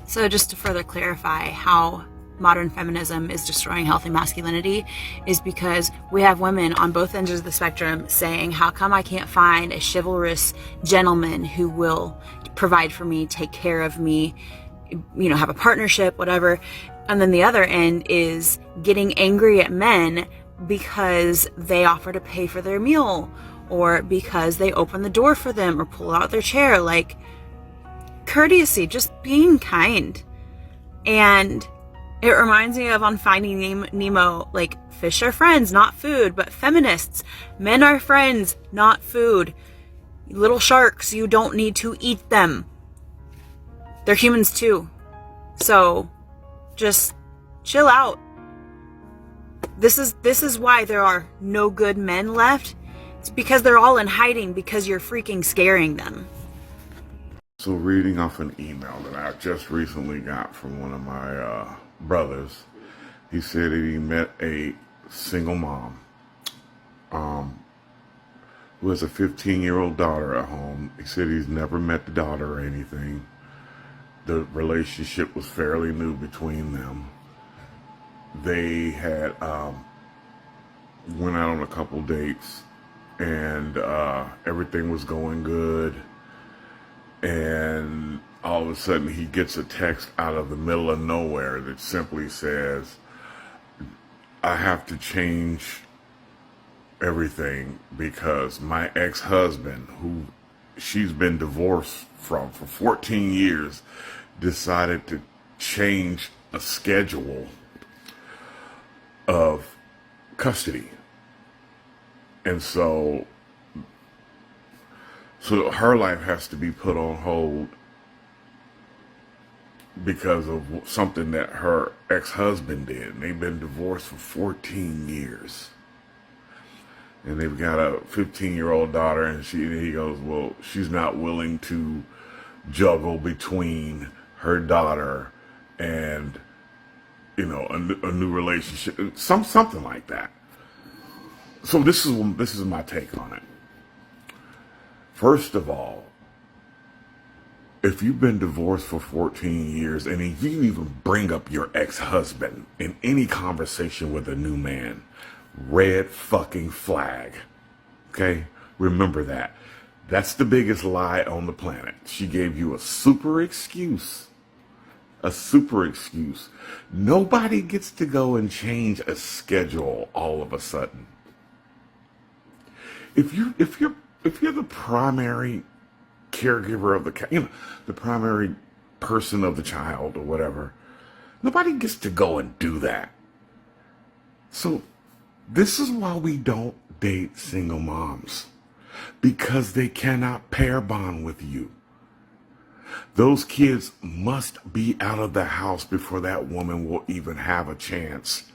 So just to further clarify how modern feminism is destroying healthy masculinity is because we have women on both ends of the spectrum saying, how come I can't find a chivalrous gentleman who will provide for me, take care of me, have a partnership, whatever. And then the other end is getting angry at men because they offer to pay for their meal or because they open the door for them or pull out their chair. Like, courtesy, just being kind. And it reminds me of on Finding Nemo, like, fish are friends, not food, but feminists, men are friends, not food. Little sharks, you don't need to eat them. They're humans too. So just chill out. This is why there are no good men left. It's because they're all in hiding because you're freaking scaring them. So reading off an email that I just recently got from one of my brothers, he said that he met a single mom who has a 15-year-old daughter at home. He said he's never met the daughter or anything. The relationship was fairly new between them. They had went out on a couple dates and everything was going good. And all of a sudden he gets a text out of the middle of nowhere that simply says, I have to change everything because my ex-husband, who she's been divorced from for 14 years, decided to change a schedule of custody. And so her life has to be put on hold because of something that her ex-husband did. And they've been divorced for 14 years. And they've got a 15-year-old daughter, and he goes, well, she's not willing to juggle between her daughter and, a new relationship, something like that. So this is my take on it. First of all, if you've been divorced for 14 years and if you even bring up your ex-husband in any conversation with a new man, red fucking flag. Okay? Remember that. That's the biggest lie on the planet. She gave you a super excuse. A super excuse. Nobody gets to go and change a schedule all of a sudden. If you're the primary caregiver of the primary person of the child or whatever, nobody gets to go and do that. So this is why we don't date single moms, because they cannot pair bond with you. Those kids must be out of the house before that woman will even have a chance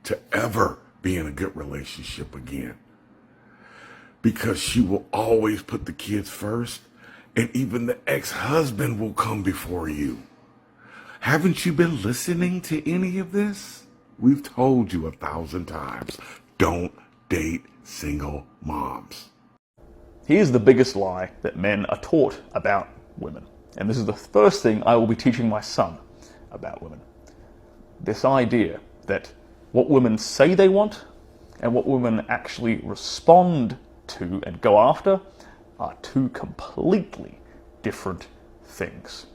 to ever be in a good relationship again. Because she will always put the kids first, and even the ex-husband will come before you. Haven't you been listening to any of this? We've told you 1,000 times, don't date single moms. Here's the biggest lie that men are taught about women. And this is the first thing I will be teaching my son about women. This idea that what women say they want and what women actually respond to and go after are two completely different things.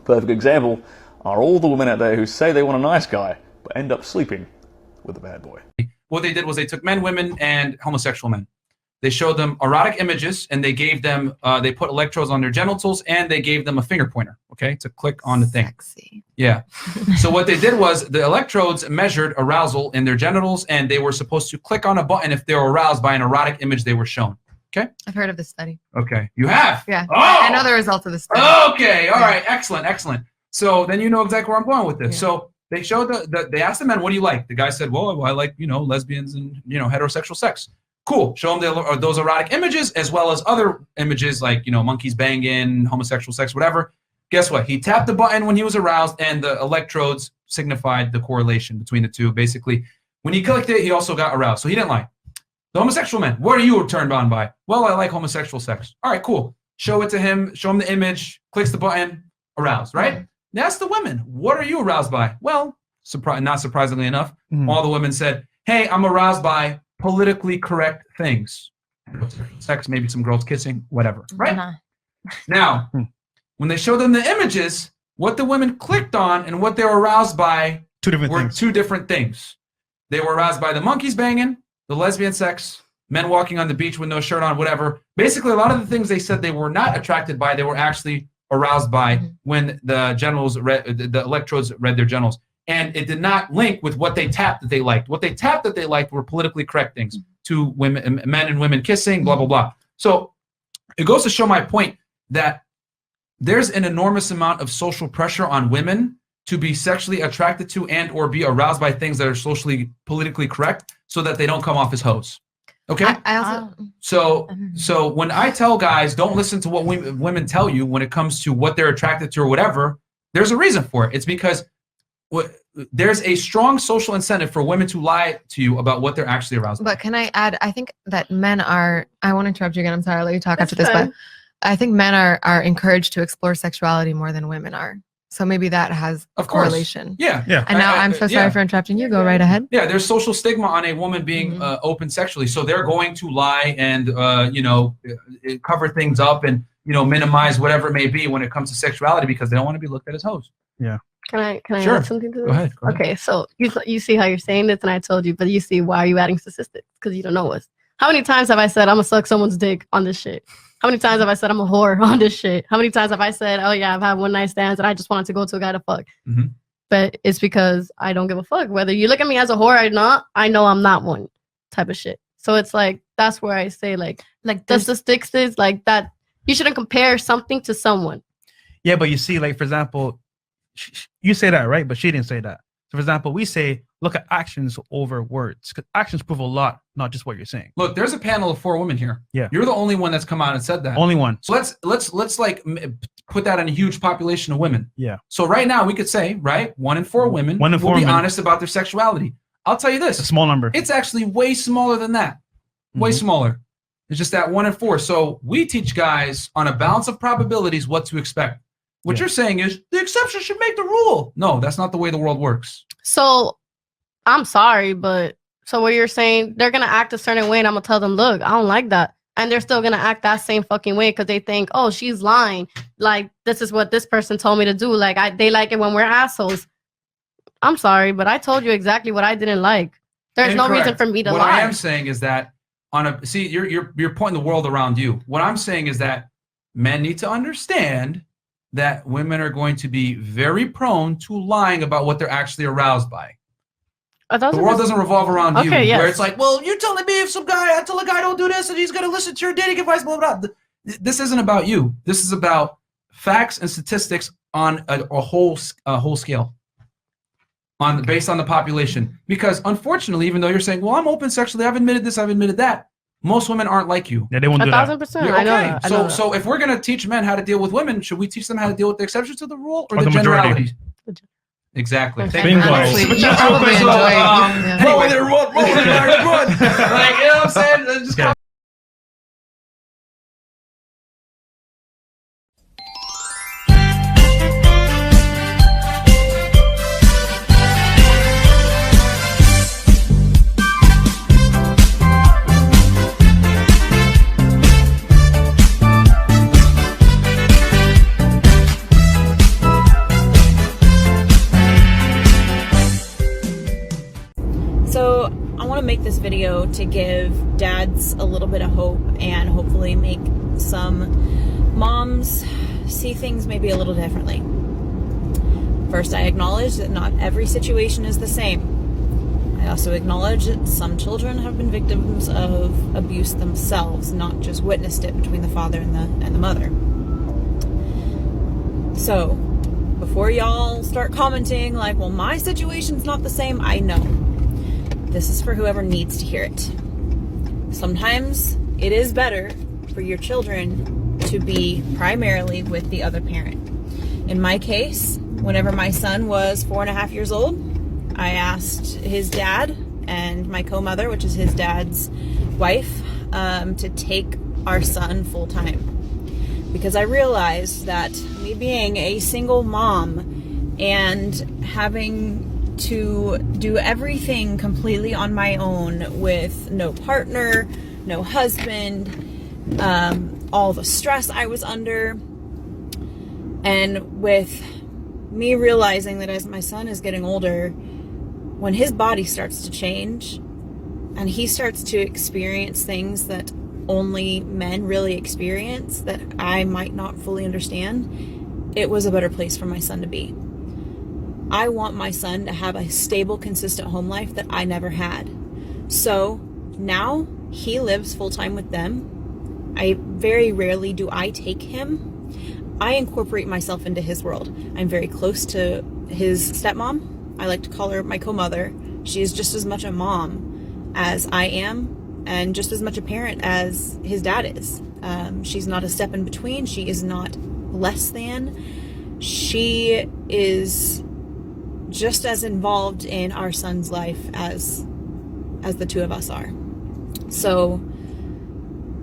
Perfect example are all the women out there who say they want a nice guy but end up sleeping with a bad boy. What they did was they took men, women, and homosexual men. They showed them erotic images, and they gave them, they put electrodes on their genitals, and they gave them a finger pointer, okay, to click on the thing. Sexy. Yeah. So what they did was the electrodes measured arousal in their genitals, and they were supposed to click on a button if they were aroused by an erotic image they were shown. Okay? I've heard of this study. Okay. You have? Yeah. Oh! I know the results of the study. Okay. All right. Excellent. Excellent. So then you know exactly where I'm going with this. Yeah. So they showed they asked the men, what do you like? The guy said, well, I like, lesbians and, heterosexual sex. Cool. Show them those erotic images as well as other images like, monkeys banging, homosexual sex, whatever. Guess what? He tapped the button when he was aroused, and the electrodes signified the correlation between the two. Basically, when he clicked it, he also got aroused. So he didn't lie. The homosexual man, what are you turned on by? Well, I like homosexual sex. All right, cool. Show it to him. Show him the image. Clicks the button. Aroused, right? They asked the women, what are you aroused by? Well, not surprisingly enough, all the women said, hey, I'm aroused by politically correct things. Sex, maybe some girls kissing, whatever, right? Now, when they showed them the images, what the women clicked on and what they were aroused by were two different things. They were aroused by the monkeys banging, the lesbian sex, men walking on the beach with no shirt on, whatever. Basically, a lot of the things they said they were not attracted by, they were actually aroused by when the the electrodes read their genitals. And it did not link with what they tapped that they liked. What they tapped that they liked were politically correct things. To women, men and women kissing, blah, blah, blah. So it goes to show my point that there's an enormous amount of social pressure on women to be sexually attracted to and or be aroused by things that are socially politically correct so that they don't come off as hoes. Okay? I also, So when I tell guys, don't listen to what women tell you when it comes to what they're attracted to or whatever, there's a reason for it. It's because there's a strong social incentive for women to lie to you about what they're actually aroused by. but can I add, I think that men are, I won't interrupt you again, I'm sorry, I'll let you talk after this, but I think men are encouraged to explore sexuality more than women are. So maybe that has a correlation. Yeah. And now I'm so sorry for interrupting you. Go right ahead. Yeah, there's social stigma on a woman being open sexually. So they're going to lie and, cover things up and, minimize whatever it may be when it comes to sexuality because they don't want to be looked at as hoes. Yeah. Can I Sure. add something to this? Go ahead. Okay, so you see how you're saying this, and I told you, but you see why are you adding statistics? Because you don't know us. How many times have I said I'm gonna suck someone's dick on this shit? How many times have I said I'm a whore on this shit? How many times have I said, oh yeah, I've had one night stands and I just wanted to go to a guy to fuck? But it's because I don't give a fuck. Whether you look at me as a whore or not, I know I'm not one type of shit. So it's like, that's where I say like the statistics like that. You shouldn't compare something to someone. Yeah, but you see, like, for example, you say that, right? But she didn't say that. So, for example, we say, look at actions over words. Because actions prove a lot, not just what you're saying. Look, there's a panel of 4 women here. Yeah. You're the only one that's come out and said that. Only one. So let's like put that in a huge population of women. Yeah. So right now we could say, right, 1 in 4 women will be honest about their sexuality. I'll tell you this. A small number. It's actually way smaller than that. Way smaller. It's just that 1 in 4. So we teach guys on a balance of probabilities what to expect. What you're saying is the exception should make the rule. No, that's not the way the world works. So I'm sorry, but so what you're saying, they're going to act a certain way and I'm going to tell them, look, I don't like that. And they're still going to act that same fucking way because they think, oh, she's lying. Like, this is what this person told me to do. Like, they like it when we're assholes. I'm sorry, but I told you exactly what I didn't like. There's no reason for me to lie. What I am saying is that you're pointing the world around you. What I'm saying is that men need to understand that women are going to be very prone to lying about what they're actually aroused by. The world doesn't revolve around you, where it's like, well, you're telling me if I tell a guy don't do this and he's going to listen to your dating advice, blah, blah, blah. This isn't about you. This is about facts and statistics on a whole scale, based on the population. Because unfortunately, even though you're saying, well, I'm open sexually, I've admitted this, I've admitted that, most women aren't like you. Yeah, they won't do that. 1,000%. I know that. So if we're going to teach men how to deal with women, should we teach them how to deal with the exceptions to the rule or the generalities? Exactly. Bingo. Honestly, you probably enjoy it. Roll with it, run. Like, you know what I'm saying? Just So I want to make this video to give dads a little bit of hope and hopefully make some moms see things maybe a little differently. First, I acknowledge that not every situation is the same. I also acknowledge that some children have been victims of abuse themselves, not just witnessed it between the father and the mother. So before y'all start commenting like, well, my situation's not the same, I know. This is for whoever needs to hear it. Sometimes it is better for your children to be primarily with the other parent. In my case, whenever my son was 4.5 years old, I asked his dad and my co-mother, which is his dad's wife, to take our son full time. Because I realized that me being a single mom and having to do everything completely on my own with no partner, no husband, all the stress I was under, and with me realizing that as my son is getting older, when his body starts to change and he starts to experience things that only men really experience that I might not fully understand, it was a better place for my son to be. I want my son to have a stable, consistent home life that I never had. So now he lives full-time with them. I very rarely do I take him. I incorporate myself into his world. I'm very close to his stepmom. I like to call her my co-mother. She is just as much a mom as I am, and just as much a parent as his dad is. She's not a step in between. She is not less than. She is just as involved in our son's life as the two of us are. So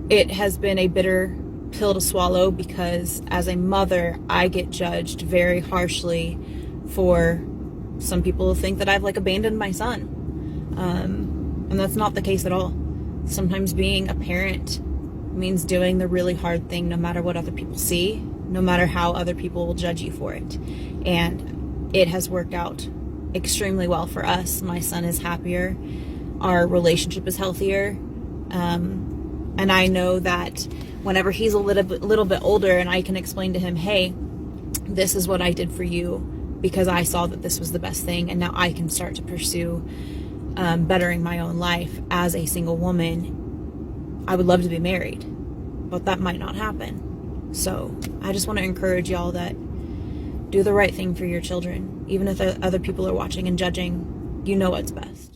it has been a bitter pill to swallow, because as a mother, I get judged very harshly for some people think that I've like abandoned my son. And that's not the case at all. Sometimes being a parent means doing the really hard thing no matter what other people see, no matter how other people will judge you for it. And it has worked out extremely well for us. My son is happier. Our relationship is healthier. And I know that whenever he's a little bit older and I can explain to him, hey, this is what I did for you because I saw that this was the best thing, and now I can start to pursue bettering my own life as a single woman. I would love to be married, but that might not happen. So I just want to encourage y'all that do the right thing for your children. Even if other people are watching and judging, you know what's best.